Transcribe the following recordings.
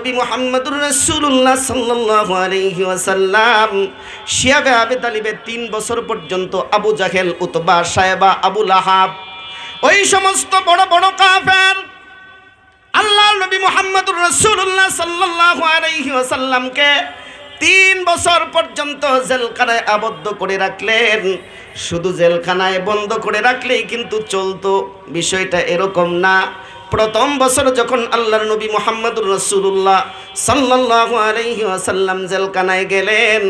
নবী মুহাম্মদুর রাসূলুল্লাহ সাল্লাল্লাহু আলাইহি ওয়াসাল্লাম শিয়াবে আবি তালিবের 3 বছর পর্যন্ত আবু জাহেল, উতবা, সায়বা, আবু লাহাব, ওই সমস্ত বড় বড় কাফের আল্লাহর নবী মুহাম্মদুর রাসূলুল্লাহ সাল্লাল্লাহু আলাইহি ওয়াসাল্লামকে 3 বছর পর্যন্ত জেলখানায় আবদ্ধ করে রাখলেন। শুধু জেলখানায় বন্ধ করে রাখলেই কিন্তু চলতো, বিষয়টা এরকম না। প্রথম বছর যখন আল্লাহর নবী মুহাম্মদুর রাসূলুল্লাহ সাল্লাল্লাহু আলাইহি ওয়াসাল্লাম জেলখানায় গেলেন,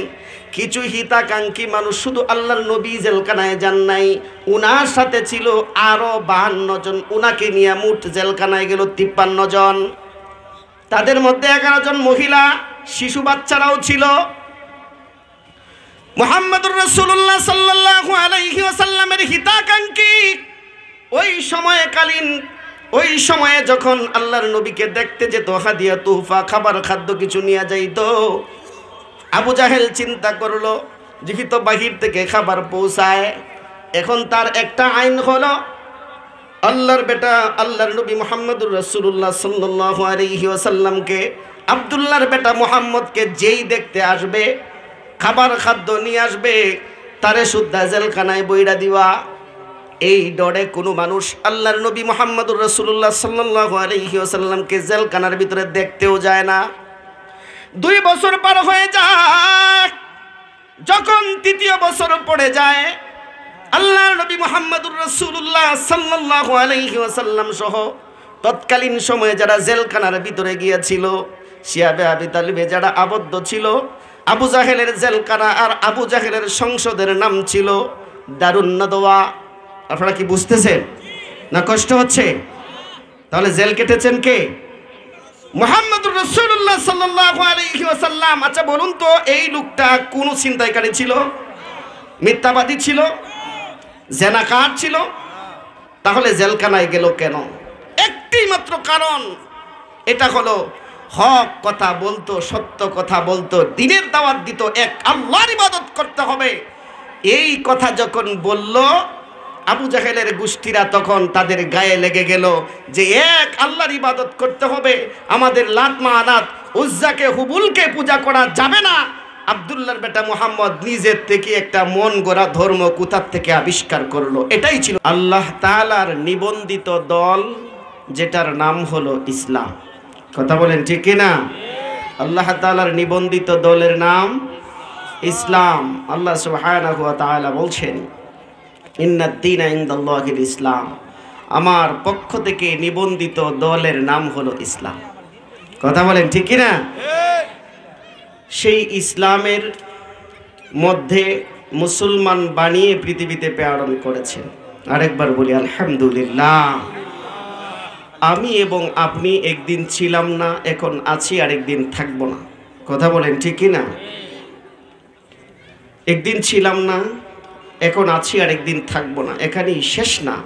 কিছু হিতাকাঙ্ক্ষী মানুষ, শুধু আল্লাহর নবী জেলখানায় যান নাই, উনার সাথে ছিল আরো 52 জন। উনাকে নিয়ে মোট জেলখানায় গেল 53 জন। তাদের মধ্যে 11 জন মহিলা, শিশু বাচ্চারাও ছিল। মুহাম্মদুর রাসূলুল্লাহ সাল্লাল্লাহু আলাইহি ওয়াসাল্লামের হিতাকাঙ্ক্ষী ওই সময়ে যখন আল্লাহর নবীকে দেখতে যেত, হাদিয়া, তোহফা, খাবার, খাদ্য কিছু নিয়ে যাইত, আবু জাহেল চিন্তা করলো যেহেতু বাহির থেকে খাবার পৌঁছায়, এখন তার একটা আইন হলো আল্লাহর বেটা আল্লাহর নবী মুহাম্মদুর রাসূলুল্লাহ সাল্লাল্লাহু আলাইহি ওয়াসাল্লামকে, আব্দুল্লাহর বেটা মুহাম্মদকে যেই দেখতে আসবে, খাবার খাদ্য নিয়ে আসবে, তারে শুদ্ধা জেলখানায় বইরা দিবা। এই ডরে কোনো মানুষ আল্লাহর নবী মুহাম্মদুর রাসূলুল্লাহ সাল্লাল্লাহু আলাইহি ওয়াসাল্লামকে জেলখানার ভিতরে দেখতেও যায় না। 2 বছর পার হয়ে যায়। যখন 3য় বছর পড়ে যায়, আল্লাহর নবী মুহাম্মদুর রাসূলুল্লাহ সাল্লাল্লাহু আলাইহি ওয়াসাল্লাম সহ তৎকালীন সময়ে যারা জেলখানার ভিতরে গিয়েছিল, শিয়াবে আবি তালিবে যারা আবদ্ধ ছিল, আবু জাহেলের জেলখানা আর আবু জাহেলের সংসদের নাম ছিল দারুন নাদওয়া। আপনারা কি বুঝতেছেন না? কষ্ট হচ্ছে? তাহলে জেল কেটেছেন কে? মুহাম্মদুর রাসূলুল্লাহ সাল্লাল্লাহু আলাইহি ওয়াসাল্লাম। আচ্ছা বলুন তো, এই লোকটা কোন ছিনতাইকারী ছিল? মিথ্যাবাদী ছিল? জেনাকার ছিল? তাহলে জেলখানায় গেল কেন? একটি মাত্র কারণ, এটা হলো হক কথা বলতো, সত্য কথা বলতো, দ্বীনের দাওয়াত দিত, এক আল্লাহর ইবাদত করতে হবে। এই কথা যখন বলল, আবু জাহেলের গোষ্ঠীরা তখন তাদের গায়ে লেগে গেল যে এক আল্লাহর ইবাদত করতে হবে, আমাদের লাত মানাত, উজ্জাকে, হুবুলকে পূজা করা যাবে না। আব্দুল্লাহর বেটা মুহাম্মদ নিজের থেকে একটা মন গড়া ধর্ম কোথার থেকে আবিষ্কার করলো। এটাই ছিল আল্লাহ তাআলার নিবন্ধিত দল, যেটার নাম হলো ইসলাম। কথা বলেন ঠিক কিনা? আল্লাহ তাআলার নিবন্ধিত দলের নাম ইসলাম। আল্লাহ সুবহানাহু ওয়া তাআলা বলছেন, ইন্নাদ-দীনা ইনদাল্লাহিল ইসলাম, আমার পক্ষ থেকে নিবন্ধিত দলের নাম হলো ইসলাম। কথা বলেন ঠিক কিনা? সেই ইসলামের মধ্যে মুসলমান বানিয়ে পৃথিবীতে প্রেরণ করেছেন। আরেকবার বলি আলহামদুলিল্লাহ। আমি এবং আপনি একদিন ছিলাম না, এখন আছি, আরেকদিন থাকবো না। কথা বলেন ঠিক কিনা? একদিন ছিলাম না, এখন আছি, আরেকদিন থাকবো না, এখানেই শেষ না।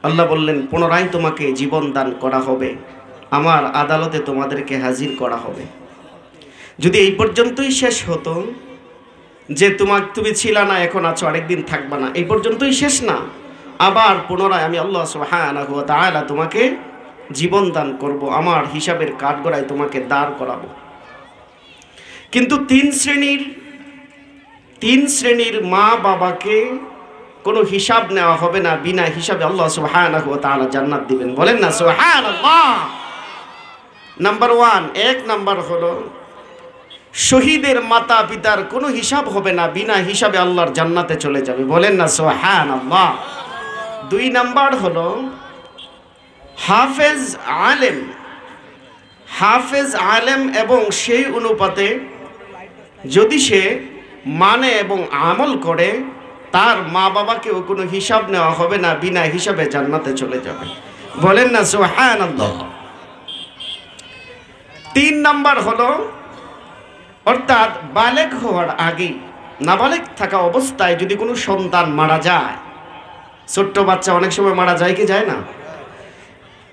আল্লাহ বললেন পুনরায় তোমাকে জীবন দান করা হবে, আমার আদালতে তোমাদেরকে হাজির করা হবে। যদি এই পর্যন্তই শেষ হতো যে তুমি ছিলা না, এখন আছো, আরেকদিন থাকবা না, এই পর্যন্তই শেষ না, আবার পুনরায় আমি আল্লাহ সুবহানাহু ওয়া তাআলা তোমাকে জীবন দান করব, আমার হিসাবের কাঠগড়ায় তোমাকে দাঁড় করাবো। কিন্তু 3 শ্রেণীর মা বাবাকে কোনো হিসাব নেওয়া হবে না, বিনা হিসাবে আল্লাহ সুবহানাহু ওয়া তাআলা জান্নাত দিবেন। বলেন না সুবহানাল্লাহ। নাম্বার 1, 1 নাম্বার হলো শহীদের মাতা পিতার কোনো হিসাব হবে না, বিনা হিসাবে আল্লাহর জান্নাতে চলে যাবে। বলেন না সুবহানাল্লাহ। 2 নাম্বার হলো হাফেজ আলেম এবং সেই অনুপাতে যদি সে মানে এবং আমল করে, তার মা বাবাকেও কোনো হিসাব নেওয়া হবে না, বিনা হিসাবে জান্নাতে চলে যাবে। বলেন না সুবহানাল্লাহ। 3 নাম্বার হলো, অর্থাৎ বালেগ হওয়ার আগে, নাবালেগ থাকা অবস্থায় যদি কোনো সন্তান মারা যায়, ছোট্ট বাচ্চা অনেক সময় মারা যায় কি যায় না,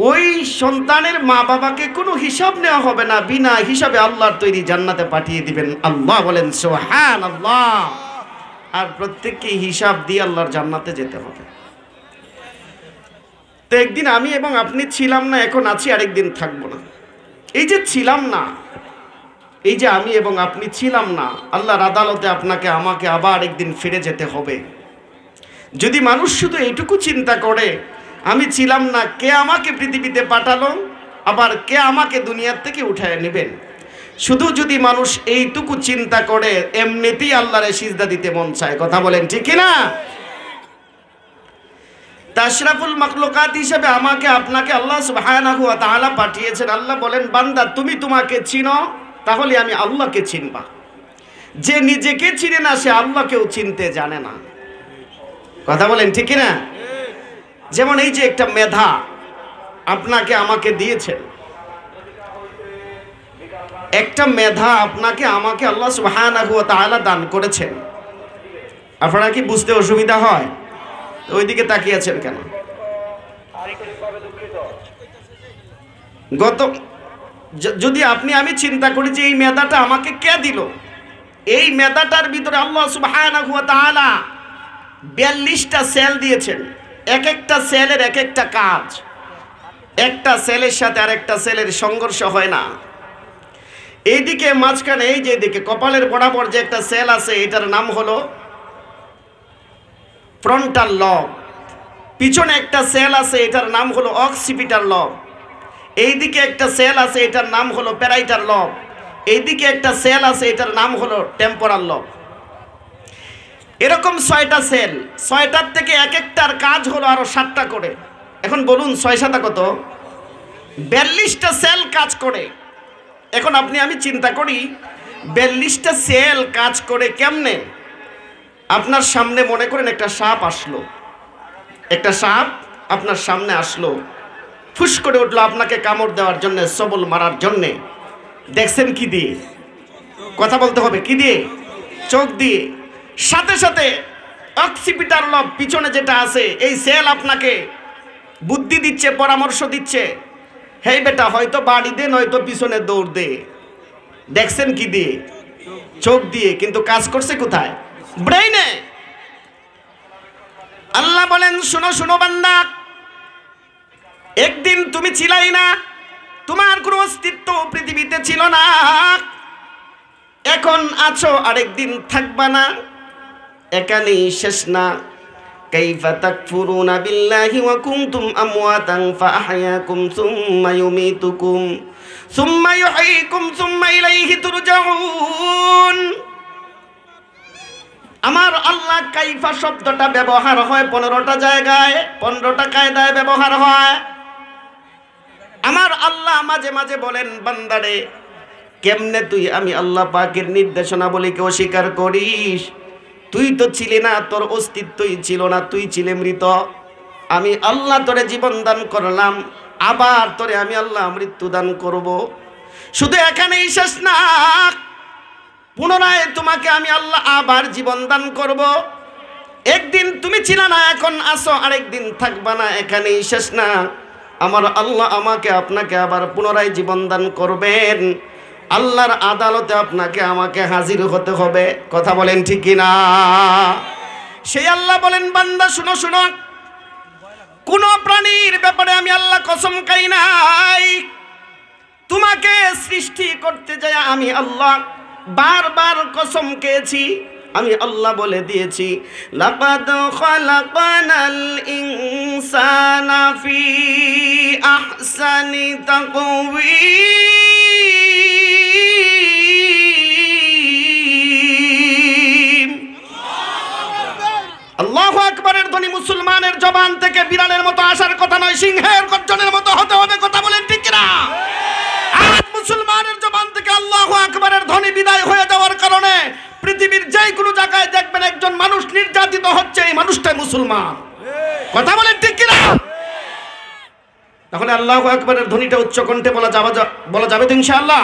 ওই সন্তানের মা বাবাকে কোনো হিসাব নেওয়া হবে না, বিনা হিসাবে আল্লাহর তৈরি জান্নাতে পাঠিয়ে দিবেন। আল্লাহ বলেন সুবহানাল্লাহ। আর প্রত্যেককে হিসাব দিয়ে আল্লাহর জান্নাতে যেতে হবে। তো একদিন আমি এবং আপনি ছিলাম না, এখন আছি, আরেকদিন থাকবো না। এই যে ছিলাম না, এই যে আমি এবং আপনি ছিলাম না, আল্লাহর আদালতে আপনাকে আমাকে আবার একদিন ফিরে যেতে হবে। যদি মানুষ শুধু এইটুকু চিন্তা করে আমি ছিলাম না, কে আমাকে পৃথিবীতে পাঠালো, আবার কে আমাকে দুনিয়ার থেকে উঠায় নেবেন, শুধু যদি মানুষ এইটুকু চিন্তা করে, এমনিতেই আল্লাহরে সিজদা দিতে মন চায়। কথা বলেন ঠিক কিনা? তাশরাফুল মাখলুকাত হিসেবে আমাকে আপনাকে আল্লাহ সুবহানাহু ওয়া তাআলা পাঠিয়েছেন। আল্লাহ বলেন, বান্দা তুমি তোমাকে চিনো, তাহলে আমি আল্লাহকে চিনবা। যে নিজেকে চিনে না সে আল্লাহকেও চিনতে জানে না। কথা বলেন ঠিক কিনা? যেমন এই যে একটা মেধা আপনাকে আমাকে দিয়েছেন, একটা মেধা আপনাকে আমাকে আল্লাহ সুবহানাহু ওয়া তাআলা দান করেছেন। আপনারা কি বুঝতে অসুবিধা হয়? ওইদিকে তাকিয়ে আছেন কেন? যদি আমি চিন্তা করি যে এই মেধাটা আমাকে কে দিল, এই মেধাটার ভিতরে আল্লাহ সুবহানাহু ওয়া তাআলা 42টা সেল দিয়েছেন। এক একটা সেলের এক একটা কাজ, একটা সেলের সাথে আরেকটা সেলের সংঘর্ষ হয় না। এইদিকে মাঝখানে এই যে এদিকে কপালের বরাবর যে একটা সেল আছে, এটার নাম হলো ফ্রন্টাল লব। পিছনে একটা সেল আছে, এটার নাম হলো অক্সিপিটাল লব। এইদিকে একটা সেল আছে, এটার নাম হলো প্যারাইটাল লব। এইদিকে একটা সেল আছে, এটার নাম হলো টেম্পোরাল লব। এরকম 6টা সেল, 6টার থেকে এক একটার কাজ হলো আরো 7টা করে। এখন বলুন 6 কত? 42টা সেল কাজ করে। এখন আমি চিন্তা করি 42টা সেল কাজ করে কেমনে? আপনার সামনে মনে করেন একটা সাপ আসলো, একটা সাপ আপনার সামনে আসলো, ফুস করে উঠলো আপনাকে কামড় দেওয়ার জন্য, সবল মারার জন্যে। দেখছেন কি দিয়ে? কথা বলতে হবে, কি দিয়ে? চোখ দিয়ে। সাথে সাথে অক্সিপিটাল লব পিছনে যেটা আছে, এই সেল আপনাকে বুদ্ধি দিচ্ছে, পরামর্শ দিচ্ছে, হেই বেটা হয়তো বাড়ি দে, নয়তো পিছনে দৌড় দে। দেখছেন কি দিয়ে? চোখ দিয়ে। কিন্তু কাজ করছে কোথায়? ব্রেইনে। আল্লাহ বলেন, শুনো শুনো বান্দা, একদিন তুমি ছিলাই না, তোমার কোনো অস্তিত্ব পৃথিবীতে ছিল না, এখন আছো, আরেকদিন থাকবা না, এখানেই শেষ না। কাইফা তাকফুরুনা বিল্লাহি ওয়া কুনতুম আমওয়াতান ফাআহইয়াকুম সুম্মা ইউমীতুকুম সুম্মা ইউহয়িকুম সুম্মা ইলাইহি তুরজাউন। আমার আল্লাহ কাইফা শব্দটা ব্যবহার হয় 15টা জায়গায়, 15টা কায়দায় ব্যবহার হয়। আমার আল্লাহ মাঝে মাঝে বলেন, বান্দারে কেমনে তুই আমি আল্লাহ পাকের নির্দেশনাবলীকে অস্বীকার করিস? তুই তো ছিলি না, তোর অস্তিত্বই ছিল না, তুই ছিলে মৃত। আমি আল্লাহ তোরে জীবন দান করলাম, আবার তোরে আমি আল্লাহ মৃত্যু দান করব। শুধু এখানেই শেষ না, পুনরায় তোমাকে আমি আল্লাহ আবার জীবন দান করব। একদিন তুমি ছিল না, এখন আসো, আরেকদিন থাকবা না, এখানেই শেষ না। আমার আল্লাহ আমাকে আপনাকে আবার পুনরায় জীবন দান করবেন। আল্লাহর আদালতে আপনাকে আমাকে হাজির হতে হবে। কথা বলেন ঠিক কিনা? সেই আল্লাহ বলেন, বান্দা শুনো শুনো, কোন প্রাণীর ব্যাপারে আমি আল্লাহ কসম খাই নাই। তোমাকে সৃষ্টি করতে যায় আমি আল্লাহ বারবার কসম খেয়েছি। আমি আল্লাহ বলে দিয়েছি, লাকাদ খালাকানাল ইনসানা ফি আহসানি তাকওয়ীম। আল্লাহু আকবারের ধ্বনি মুসলমানের জবান থেকে বিড়ালের মতো আসার কথা নয়, সিংহের গর্জনের মতো হতে হবে। কথা বলেন ঠিক কিনা? আজ মুসলমানের জবান থেকে আল্লাহু আকবারের ধ্বনি বিদায় হয়ে যাওয়ার কারণে পৃথিবীর যে কোনো জায়গায় দেখবেন একজন মানুষ নির্যাতিত হচ্ছে, এই মানুষটাই মুসলমান। কথা বলেন ঠিক কিনা? তাহলে আল্লাহু আকবারের ধ্বনিটা উচ্চ কণ্ঠে বলা যাবে তো ইনশাআল্লাহ।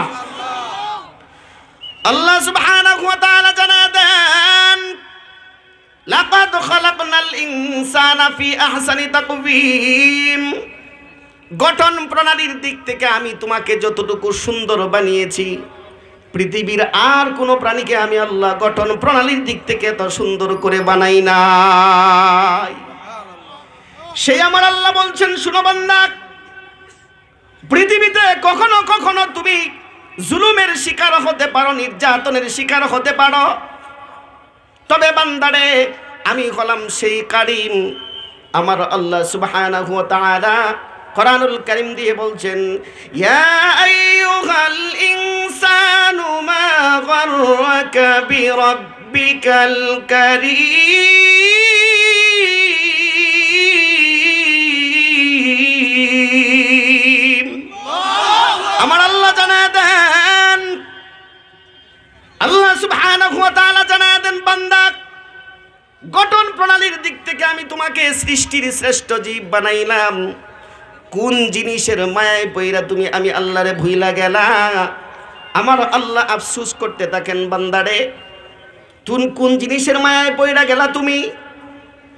আল্লাহ সুবহানাহু ওয়া তাআলা জানায় দেন, লাকাদ খালাকনাল ইনসানা ফি আহসানি তাকওয়ীম। গঠন প্রণালীর দিক থেকে আমি তোমাকে যতটুকু সুন্দর বানিয়েছি, পৃথিবীর আর কোনো প্রাণীকে আমি আল্লাহ গঠন প্রণালীর দিক থেকে এত সুন্দর করে বানাই নাই। সেই আমার আল্লাহ বলছেন, শুনো বান্দা, পৃথিবীতে কখনো কখনো তুমি জুলুমের শিকার হতে পারো, নির্যাতনের শিকার হতে পারো, তবে বান্দারে আমি হলাম সেই কারিম। আমার আল্লাহ সুবহানাহু ওয়া তাআলা কোরআনুল কারীম দিয়ে বলছেন, ইয়া আইয়ুহাল ইনসানু মা গাররাকা বিরাব্বিকাল কারীম। আমার আল্লাহ জানায় দেন, আল্লাহ সুবহানাহু ওয়া তাআলা জানায় দেন, বান্দা গঠন প্রণালীর দিক থেকে আমি তোমাকে সৃষ্টির শ্রেষ্ঠ জীব বানাইলাম। কোন জিনিসের মায়ায় পইরা তুমি আমি আল্লাহরে ভুইলা গেলা? আমার আল্লাহ আফসোস করতে থাকেন, বান্দারে তুমি কোন জিনিসের মায়ায় পইরা গেলা? তুমি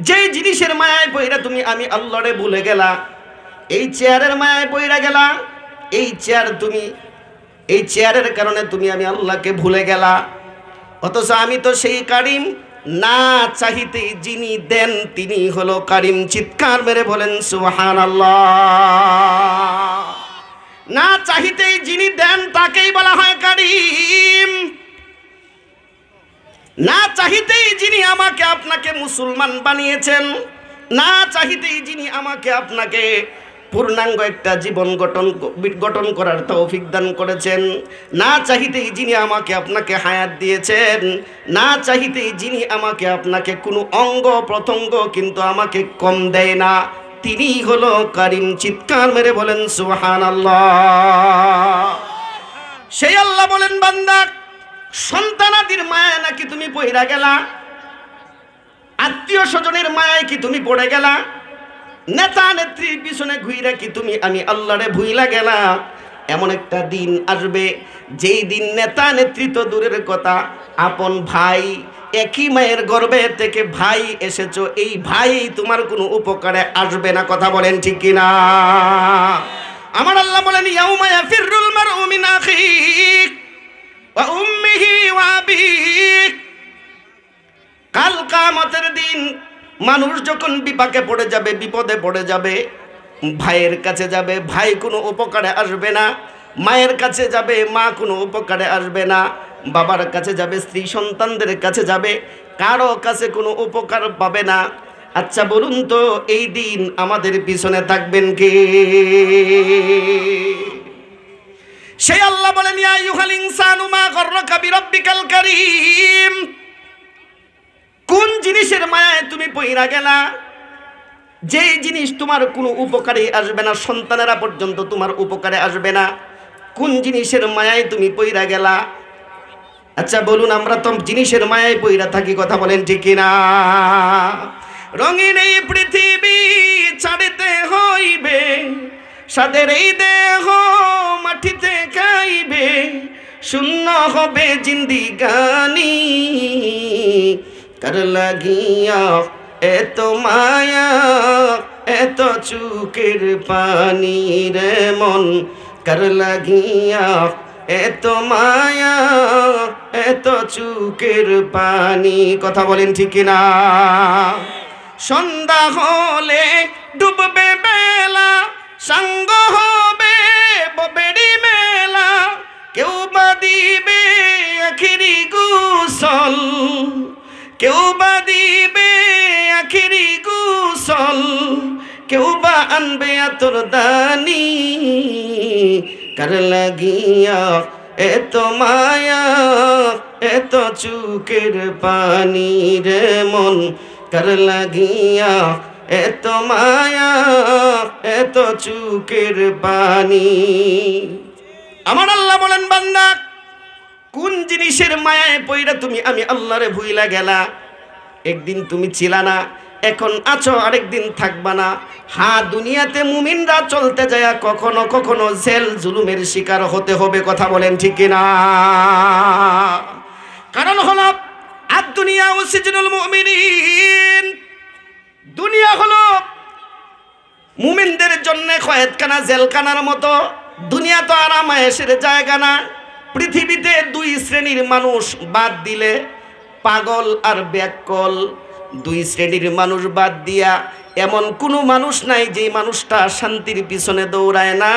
যে জিনিসের মায়ায় পইরা তুমি আমি আল্লাহরে ভুলে গেলা, এই চেয়ারের মায়ায় পইরা গেলা। এই চেয়ারের কারণে তুমি আমি আল্লাহকে ভুলে গেলা। অথচ আমি তো সেই কারিম, না চাহিতেই যিনি দেন তিনি হলো কারিম। চিৎকার মেরে বলেন সুবহানাল্লাহ। না চাহিতেই যিনি দেন তাকেই বলা হয় কারিম। না চাহিতেই যিনি আমাকে আপনাকে মুসলমান বানিয়েছেন, না চাহিতেই যিনি আমাকে আপনাকে পূর্ণাঙ্গ একটা জীবন গঠন করার তৌফিক দান করেছেন, না চাহিতেই যিনি আমাকে আপনাকে হায়াত দিয়েছেন, না চাহিতেই যিনি আমাকে আপনাকে কোনো অঙ্গ প্রত্যঙ্গ কিন্তু আমাকে কম দেয় না, তিনি হলো কারিম। চিৎকার মেরে বলেন সুবহানাল্লাহ। সেই আল্লাহ বলেন, বান্দা সন্তানাদির মায়া নাকি তুমি পইরা গেলা? আত্মীয় স্বজনের মায়ায় কি তুমি পড়ে গেলা? নেতা নেত্রীর পিছনে ঘুইরা কি তুমি আমি আল্লাহরে ভুইলা গেলা? এমন একটা দিন আসবে যেই দিন নেতা নেতৃত্ব দূরের কথা, আপন ভাই, একই মায়ের গর্ভে থেকে ভাই এসেছো, এই ভাই তোমার কোনো উপকারে আসবে না। কথা বলেন ঠিক কিনা? আমার আল্লাহ বলেন, ইয়াউমা ইয়াফিরুল মারউ মিন আখিহি ওয়া উম্মিহি ওয়া আবিহি। কাল কিয়ামতের দিন মানুষ যখন বিপাকে পড়ে যাবে, বিপদে পড়ে যাবে, ভাইয়ের কাছে যাবে, ভাই কোনো উপকারে আসবে না। মায়ের কাছে যাবে, মা কোনো উপকারে আসবে না। বাবার কাছে যাবে, স্ত্রী সন্তানদের কাছে যাবে, কারো কাছে কোনো উপকার পাবে না। আচ্ছা বলুন তো, এই দিন আমাদের পিছনে থাকবেন কে? সেই আল্লাহ বলেন, ইয়া আইয়ুহাল ইনসানু মা গাররাকা বিরাব্বিকাল কারীম। কোন জিনিসের মায়ায় তুমি পইরা গেলা? যেই জিনিস তোমার কোনো উপকারে আসবে না, সন্তানেরা পর্যন্ত তোমার উপকারে আসবে না। কোন জিনিসের মায়ায় তুমি পইরা গেলা? আচ্ছা বলুন, আমরা তো জিনিসের মায়ায় পইরা থাকি। কথা বলেন ঠিক কিনা? রঙিন এই পৃথিবী ছাড়িতে হইবে, সাদের এই দেহ মাটিতে খাইবে, শূন্য হবে জিন্দিগানি। কার লাগিয়া এত মায়া, এত চুকের পানি রে মন, কার লাগিয়া এত মায়া, এত চুকের পানি। কথা বলেন ঠিক কিনা? সন্ধ্যা হলে ডুববে বেলা, সাঙ্গ হবে ববেড়ি মেলা, কেউ বা দিবে আখিরি গোসল, কেউ বা দিবে আখিরি গোসল, কেউ বা আনবে আতর দানি। কার লাগিয়া এত মায়া, এত চুকের পানি রে মন, কার লাগিয়া এত মায়া, এত চুকের পানি। আমার আল্লাহ বলেন, বান্দা কোন জিনিসের মায়ায় পইরা তুমি আমি আল্লাহরে ভুইলা গেলা? একদিন তুমি ছিলা না, এখন আছো, আরেকদিন থাকবা না। হ্যাঁ, দুনিয়াতে মুমিনরা চলতে যায় কখনো কখনো জেল জুলুমের শিকার হতে হবে। কথা বলেন ঠিক কিনা? কারণ হলো আদ-দুনিয়া সিজনুল মুমিনিন। দুনিয়া হলো মুমিনদের জন্য কয়েদখানা, জেলখানার মতো। দুনিয়া তো আরামায়েশের জায়গা না। পৃথিবীতে দুই শ্রেণীর মানুষ বাদ দিলে, পাগল আর ব্যাককল, দুই শ্রেণীর মানুষ বাদ দিয়া এমন কোনো মানুষ নাই যে মানুষটা শান্তির পিছনে দৌড়ায় না,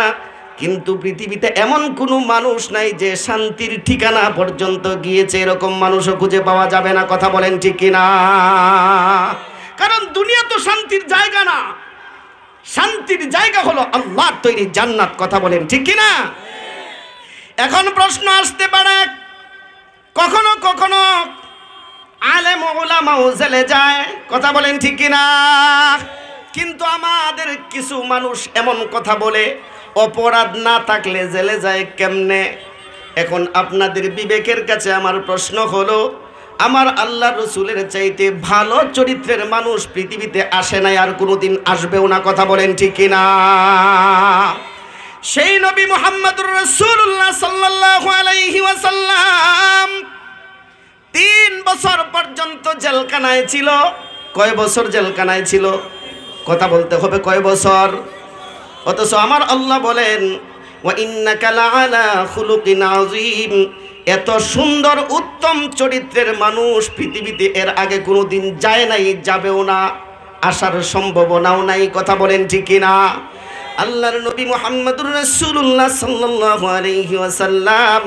কিন্তু পৃথিবীতে এমন কোনো মানুষ নাই যে শান্তির ঠিকানা পর্যন্ত গিয়েছে, এরকম মানুষও খুঁজে পাওয়া যাবে না। কথা বলেন ঠিক কিনা? কারণ দুনিয়া তো শান্তির জায়গা না, শান্তির জায়গা হলো আল্লাহর তৈরি জান্নাত। কথা বলেন ঠিক কিনা? এখন প্রশ্ন আসতে পারে, কখনো কখনো আলেম ওলামাও জেলে যায়। কথা বলেন ঠিক কিনা? কিন্তু আমাদের কিছু মানুষ এমন কথা বলে, অপরাধ না থাকলে জেলে যায় কেমনে? এখন আপনাদের বিবেকের কাছে আমার প্রশ্ন হলো, আমার আল্লাহ রসুলের চাইতে ভালো চরিত্রের মানুষ পৃথিবীতে আসে নাই, আর কোনোদিন আসবেও না। কথা বলেন ঠিক কিনা? সেই নবী মুহাম্মদুর রাসূলুল্লাহ সাল্লাল্লাহু আলাইহি ওয়াসাল্লাম 3 বছর পর্যন্ত জেলখানায় ছিল। কয় বছর জেলখানায় ছিল? কথা বলতে হবে, কয় বছর? অথচ আমার আল্লাহ বলেন, ওয়া ইন্নাকা লাআলা খুলুকিন আযীম, এত সুন্দর উত্তম চরিত্রের মানুষ পৃথিবীতে এর আগে কোনোদিন যায় নাই, যাবেও না, আসার সম্ভাবনাও নাই। কথা বলেন ঠিক কিনা? আল্লাহর নবী মুহাম্মদুর রাসূলুল্লাহ সাল্লাল্লাহু আলাইহি ওয়াসাল্লাম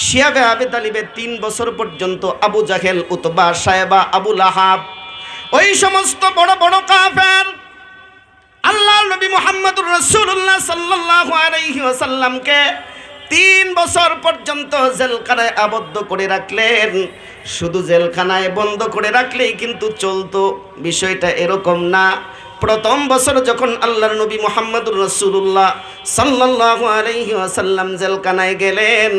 শিয়াবে আবি তালিবের 3 বছর পর্যন্ত আবু জাহেল, উতবা, সায়বা, আবু লাহাব, ওই সমস্ত বড় বড় কাফের আল্লাহর নবী মুহাম্মদুর রাসূলুল্লাহ সাল্লাল্লাহু আলাইহি ওয়াসাল্লামকে 3 বছর পর্যন্ত জেলখানায় আবদ্ধ করে রাখলেন। শুধু জেলখানায় বন্ধ করে রাখলেই কিন্তু চলতো, বিষয়টা এরকম না। প্রথম বছর যখন আল্লাহর নবী মুহাম্মদুর রাসূলুল্লাহ সাল্লাল্লাহু আলাইহি ওয়াসাল্লাম জেলখানায় গেলেন,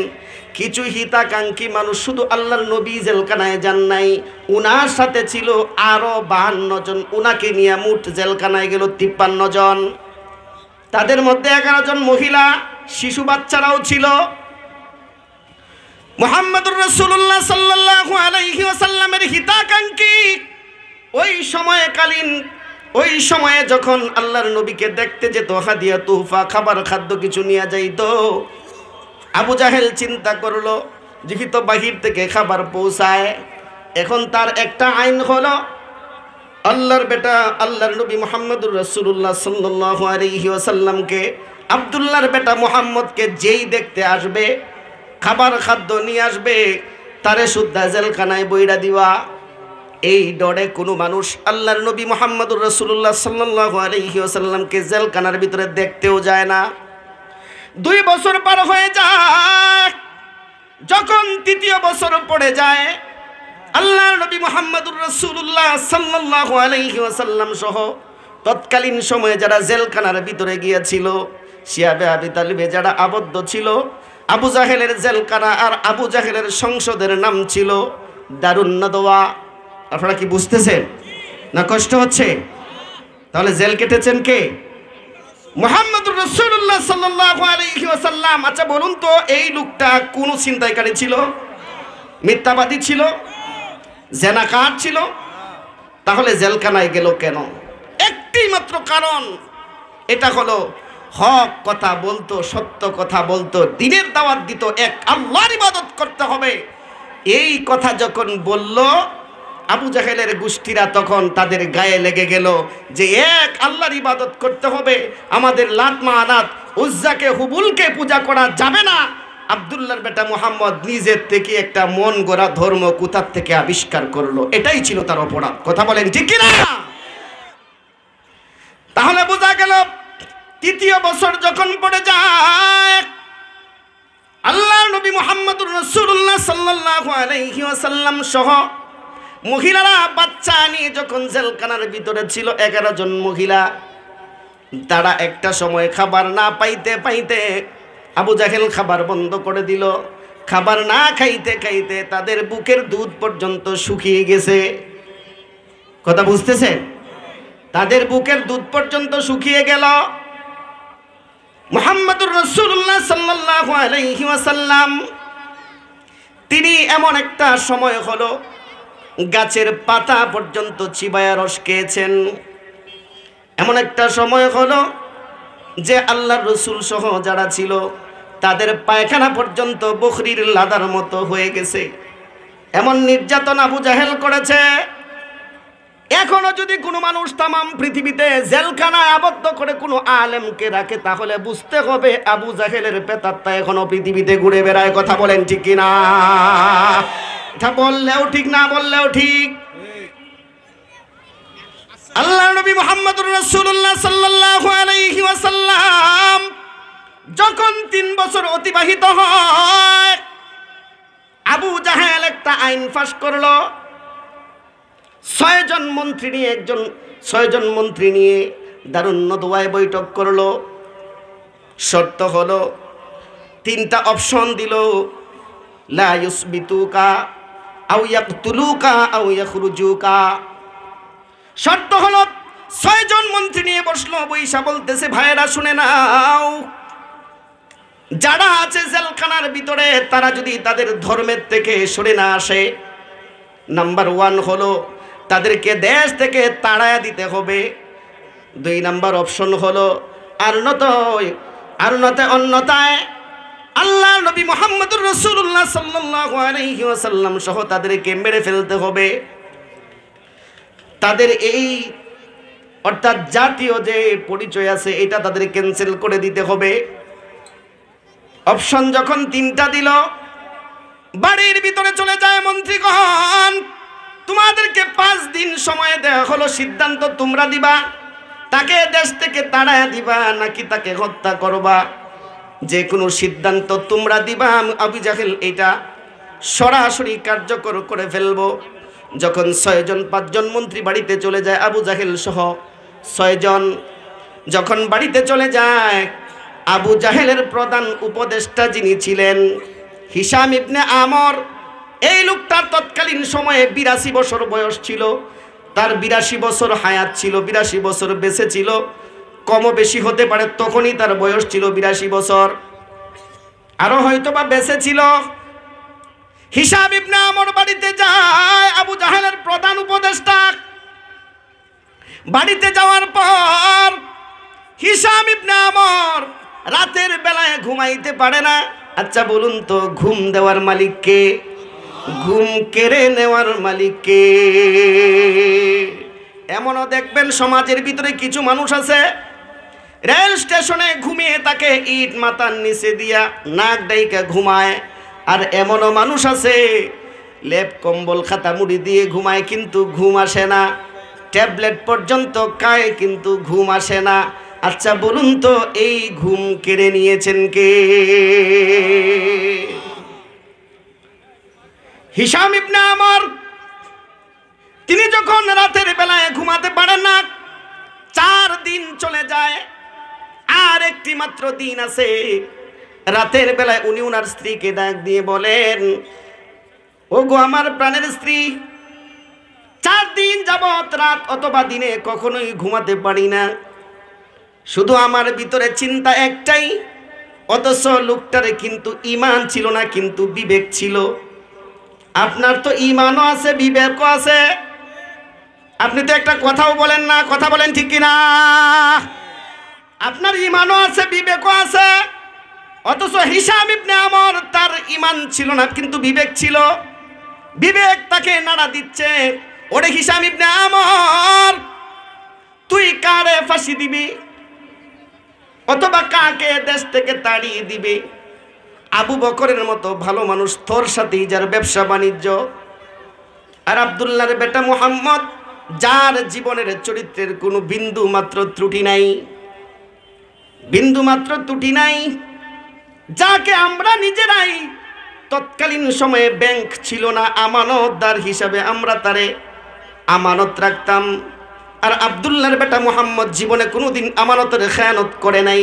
কিছু হিতাকাঙ্ক্ষী মানুষ, শুধু আল্লাহর নবী জেলখানায় যান নাই, উনার সাথে ছিল আরো 52 জন। উনাকে নিয়ে মোট জেলখানায় গেল 53 জন। তাদের মধ্যে 11 জন মহিলা, শিশু বাচ্চারাও ছিল। মুহাম্মদুর রাসূলুল্লাহ সাল্লাল্লাহু আলাইহি ওয়াসাল্লামের হিতাকাঙ্ক্ষী ওই সময়ে যখন আল্লাহর নবীকে দেখতে যেত, হাদিয়া তুহফা, খাবার খাদ্য কিছু নিয়ে যাইতো, আবু জাহেল চিন্তা করলো যেহেতু বাহির থেকে খাবার পৌঁছায়, এখন তার একটা আইন হলো, আল্লাহর বেটা আল্লাহর নবী মুহাম্মদুর রাসূলুল্লাহ সাল্লাল্লাহু আলাইহি ওয়াসাল্লামকে, আব্দুল্লাহর বেটা মুহাম্মদকে যেই দেখতে আসবে, খাবার খাদ্য নিয়ে আসবে, তারে শুদ্ধা জেলখানায় বইরা দিবা। এই ডরে কোনো মানুষ আল্লাহর নবী মুহাম্মদুর রাসূলুল্লাহ সাল্লাল্লাহু আলাইহি ওয়াসাল্লামকে জেলখানার ভিতরে দেখতেও যায় না। 2 বছর পার হয়ে যায়। যখন 3য় বছর পড়ে যায়, আল্লাহর নবী মুহাম্মদুর রাসূলুল্লাহ সাল্লাল্লাহু আলাইহি ওয়াসাল্লাম সহ তৎকালীন সময়ে যারা জেলখানার ভিতরে গিয়েছিল, শিয়াবে আবি তালিবে যারা আবদ্ধ ছিল, আবু জাহেলের জেলখানা আর আবু জাহেলের সংসদের নাম ছিল দারুন নাদওয়া। আপনারা কি বুঝতেছেন না? কষ্ট হচ্ছে? তাহলে জেল কেটেছেন কে? মুহাম্মদুর রাসূলুল্লাহ সাল্লাল্লাহু আলাইহি ওয়াসাল্লাম। আচ্ছা বলুন তো, এই লোকটা কোন ছিনতাইকারী ছিল? মিথ্যাবাদী ছিল? জেনাকার ছিল? তাহলে জেলখানায় গেল কেন? একটি মাত্র কারণ, এটা হলো হক কথা বলতো, সত্য কথা বলতো, দ্বীনের দাওয়াত দিত, এক আল্লাহর ইবাদত করতে হবে। এই কথা যখন বলল, আবু জাহেলের গোষ্ঠীরা তখন তাদের গায়ে লেগে গেল যে এক আল্লাহর ইবাদত করতে হবে, আমাদের লাত মানাত, উজ্জাকে, হুবুলকে পূজা করা যাবে না। আব্দুল্লাহর বেটা মুহাম্মদ নিজের থেকে একটা মন গড়া ধর্ম কোথার থেকে আবিষ্কার করলো, এটাই ছিল তার অপরাধ। কথা বলেন ঠিক কিনা? তাহলে বোঝা গেল 3য় বছর যখন পড়ে যায়, আল্লাহর নবী মুহাম্মদুর রাসূলুল্লাহ সাল্লাল্লাহু আলাইহি ওয়াসাল্লাম সহ মহিলারা বাচ্চা নিয়ে যখন জেলখানার ভিতরে ছিল 11 জন মহিলা, তারা একটা সময় খাবার না পাইতে পাইতে আবু জাহেল খাবার বন্ধ করে দিল। খাবার না খাইতে খাইতে তাদের বুকের দুধ পর্যন্ত শুকিয়ে গেছে। কথা বুঝতেছেন? তাদের বুকের দুধ পর্যন্ত শুকিয়ে গেল। মুহাম্মদুর রাসূলুল্লাহ সাল্লাল্লাহু আলাইহি ওয়াসাল্লাম তিনি এমন একটা সময় হলো গাছের পাতা পর্যন্ত চিবায়া রস খেয়েছেন। এমন একটা সময় হলো যে আল্লাহর রাসূল সহ যারা ছিল তাদের পায়খানা পর্যন্ত বকরির লাদার মতো হয়ে গেছে। এমন নির্যাতন আবু জাহেল করেছে। এখনো যদি কোনো মানুষ তামাম পৃথিবীতে জেলখানায় আবদ্ধ করে কোনো আলেমকে রাখে, তাহলে বুঝতে হবে আবু জাহেলের প্রেতাত্মা এখনো পৃথিবীতে ঘুরে বেড়ায়। কথা বলেন ঠিক কিনা? এটা বললেও ঠিক, না বললেও ঠিক। আল্লাহ নবী মুহাম্মদুর রাসূলুল্লাহ সাল্লাল্লাহু আলাইহি ওয়াসাল্লাম যখন 3 বছর অতিবাহিত হয়, আবু জাহেল একটা আইন পাশ করলো। 6 জন মন্ত্রী নিয়ে দারুন নদওয়ায় বৈঠক করলো। শর্ত হলো, 3টা অপশন দিল, লা ইউসবিতুকা আও ইয়াকতুলুকা আও ইয়াখরুজুকা। শর্ত হলো, 6 জন মন্ত্রী নিয়ে বসলো, বৈশা বলতেছে, ভাইয়েরা শুনে নাও, যারা আছে জেলখানার ভিতরে তারা যদি তাদের ধর্মের থেকে সরে না আসে, নাম্বার 1 হলো তাদেরকে দেশ থেকে তাড়ায়া দিতে হবে। 2 নাম্বার অপশন হলো অন্যথায় আল্লাহ নবী মুহাম্মদুর রাসূলুল্লাহ সাল্লাল্লাহু আলাইহি ওয়াসাল্লাম সহ তাদেরকে মেরে ফেলতে হবে। তাদের এই অর্থাৎ জাতীয় যে পরিচয় আছে এটা তাদের ক্যান্সেল করে দিতে হবে। অপশন যখন 3টা দিল, বাড়ির ভিতরে চলে যায় মন্ত্রীগণ। তোমাদেরকে 5 দিন সময় দেওয়া হলো, সিদ্ধান্ত তোমরা দিবা, তাকে দেশ থেকে তাড়ায়া দিবা নাকি তাকে হত্যা করবা। যে কোনো সিদ্ধান্ত তোমরা দিবা, আবু জাহেল এটা সরাসরি কার্যকর করে ফেলবো। যখন 6 জন 5 জন মন্ত্রী বাড়িতে চলে যায়, আবু জাহেল সহ 6 জন যখন বাড়িতে চলে যায়, আবু জাহেলের প্রধান উপদেষ্টা যিনি ছিলেন হিশাম ইবনে আমর, এই লোকটার তৎকালীন সময়ে 82 বছর বয়স ছিল। তার 82 বছর হায়াত ছিল, 82 বছর বেঁচে ছিল, কমও বেশি হতে পারে। তখনই তার বয়স ছিল 82 বছর, আরো হয়তো বা বেঁচে ছিল। হিশাম ইবনে আমর বাড়িতে যায় আবু জাহেলের প্রধান উপদেষ্টা। বাড়িতে যাওয়ার পর হিশাম ইবনে আমর রাতের বেলায় ঘুমাইতে পারে না। আচ্ছা বলুন তো, ঘুম দেওয়ার মালিক কে? ঘুম কেড়ে নেওয়ার মালিক কে? এমনও দেখবেন সমাজের ভিতরে কিছু মানুষ আছে, রেল স্টেশনে ঘুমিয়ে তাকে ইট মাথার নিচে দিয়া নাক ডাইকা ঘুমায়। আর এমনও মানুষ আছে লেপ কম্বল খাতা মুড়ি দিয়ে ঘুমায়, কিন্তু ঘুম আসে না। ট্যাবলেট পর্যন্ত খায়, কিন্তু ঘুম আসে না। আচ্ছা বলুন তো, এই ঘুম কেড়ে নিয়েছেন কে? হিশাম ইবনে আমর তিনি যখন রাতের বেলায় ঘুমাতে পারেন না, 4 দিন চলে যায়, আর একটি মাত্র দিন আছে। রাতের বেলায় উনি ওনার স্ত্রীকে ডাক দিয়ে বলেন, ও গো আমার প্রাণের স্ত্রী, 4 দিন যাবত রাত অথবা দিনে কখনোই ঘুমাতে পারি না। শুধু আমার ভিতরে চিন্তা একটাই, অথচ লোকটারে কিন্তু ঈমান ছিল না, কিন্তু বিবেক ছিল। আপনার তো ঈমানও আছে, বিবেকও আছে, আপনি তো একটা কথাও বলেন না। কথা বলেন ঠিক কিনা? আপনার ঈমানও আছে, বিবেকও আছে, অথচ হিশাম ইবনে আমর তার ঈমান ছিল না, কিন্তু বিবেক ছিল। বিবেক তাকে নাড়া দিচ্ছে, ওরে হিশাম ইবনে আমর, তুই কারে ফাঁসি দিবি অথবা কাকে দেশ থেকে তাড়িয়ে দিবি? আবু বকরের মতো ভালো মানুষ তোর সাথেই, যার ব্যবসা বাণিজ্য, আর আব্দুল্লাহর বেটা মুহাম্মদ, যার জীবনের চরিত্রের কোনো বিন্দু মাত্র ত্রুটি নাই, বিন্দু মাত্র ত্রুটি নাই, যাকে আমরা নিজেরাই তৎকালীন সময়ে ব্যাংক ছিল না, আমানতদার হিসাবে আমরা তারে আমানত রাখতাম। আর আব্দুল্লাহর বেটা মুহাম্মদ জীবনে কোনোদিন আমানতের খেয়ানত করে নাই।